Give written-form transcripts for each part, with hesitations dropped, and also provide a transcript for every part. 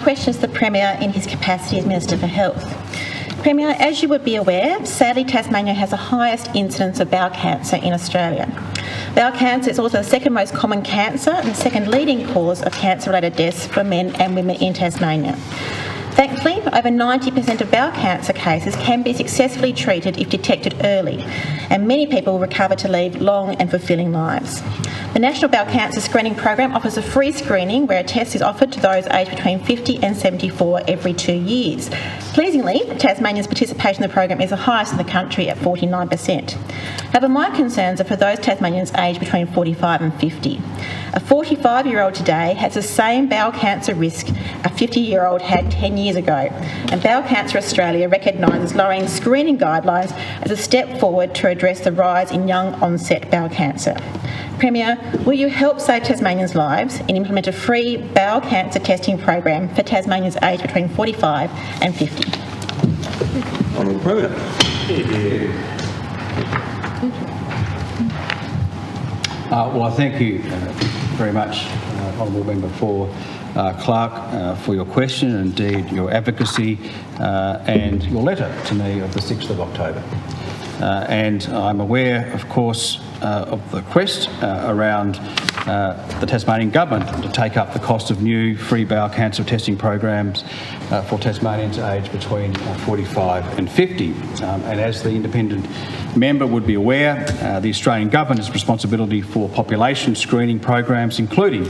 Questions the Premier in his capacity as Minister for Health. Premier, as you would be aware, sadly Tasmania has the highest incidence of bowel cancer in Australia. Bowel cancer is also the second most common cancer and the second leading cause of cancer-related deaths for men and women in Tasmania. Thankfully, over 90% of bowel cancer cases can be successfully treated if detected early, and many people will recover to lead long and fulfilling lives. The National Bowel Cancer Screening Program offers a free screening where a test is offered to those aged between 50 and 74 every 2 years. Pleasingly, Tasmania's participation in the program is the highest in the country at 49%. However, my concerns are for those Tasmanians aged between 45 and 50. A 45-year-old today has the same bowel cancer risk a 50-year-old had 10 years ago, and Bowel Cancer Australia recognises lowering screening guidelines as a step forward to address the rise in young onset bowel cancer. Premier, will you help save Tasmanians' lives and implement a free bowel cancer testing program for Tasmanians aged between 45 and 50? Honourable Premier. Well, I thank you very much, Honourable Member for Clark, for your question and indeed your advocacy and your letter to me of the 6th of October. And I'm aware, of course, of the quest around the Tasmanian Government to take up the cost of new free bowel cancer testing programs for Tasmanians aged between 45 and 50. And as the independent member would be aware, the Australian Government has responsibility for population screening programs, including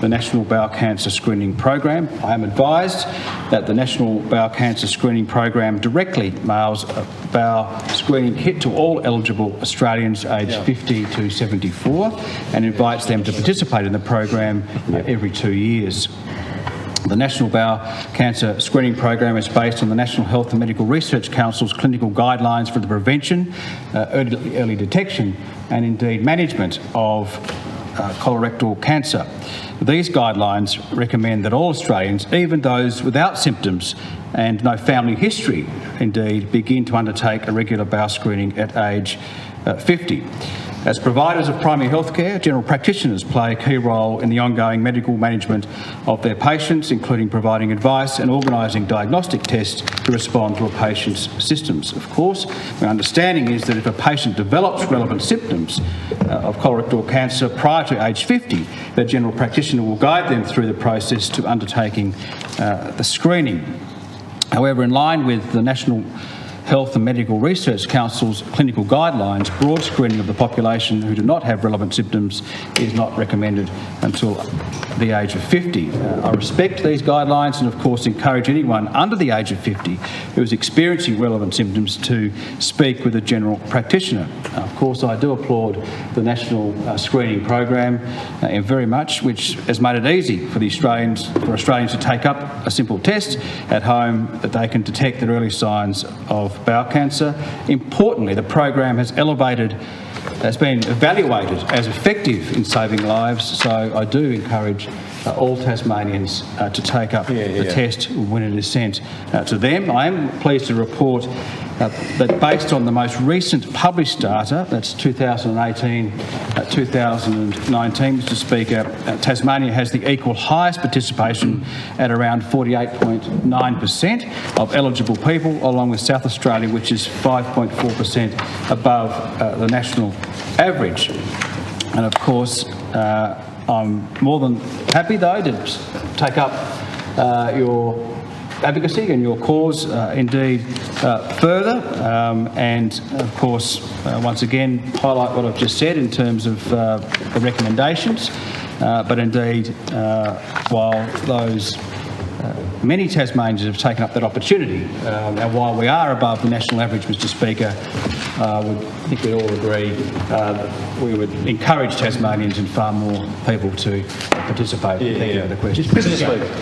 the National Bowel Cancer Screening Program. I am advised that the National Bowel Cancer Screening Program directly mails a bowel screening kit to all eligible Australians aged 50 to 74 and invites them to participate in the program every 2 years. The National Bowel Cancer Screening Program is based on the National Health and Medical Research Council's clinical guidelines for the prevention, early detection and indeed management of colorectal cancer. These guidelines recommend that all Australians, even those without symptoms and no family history, indeed, begin to undertake a regular bowel screening at age 50. As providers of primary health care, general practitioners play a key role in the ongoing medical management of their patients, including providing advice and organising diagnostic tests to respond to a patient's systems. Of course, my understanding is that if a patient develops relevant symptoms of colorectal cancer prior to age 50, the general practitioner will guide them through the process to undertaking the screening. However, in line with the National Health and Medical Research Council's clinical guidelines, broad screening of the population who do not have relevant symptoms is not recommended until the age of 50. I respect these guidelines and of course encourage anyone under the age of 50 who is experiencing relevant symptoms to speak with a general practitioner. Of course, I do applaud the national screening program very much, which has made it easy for Australians to take up a simple test at home that they can detect the early signs of bowel cancer. Importantly, the program has been evaluated as effective in saving lives, so I do encourage all Tasmanians to take up the test when it is sent to them. I am pleased to report that based on the most recent published data, that's 2018-2019, Mr Speaker, Tasmania has the equal highest participation at around 48.9% of eligible people, along with South Australia, which is 5.4% above the national average. And of course, I'm more than happy, though, to take up your advocacy and your cause indeed further and of course once again highlight what I've just said in terms of the recommendations, but indeed while those many Tasmanians have taken up that opportunity, and while we are above the national average, Mr Speaker, I think we'd all agree we would encourage Tasmanians and far more people to participate. Thank you for the question.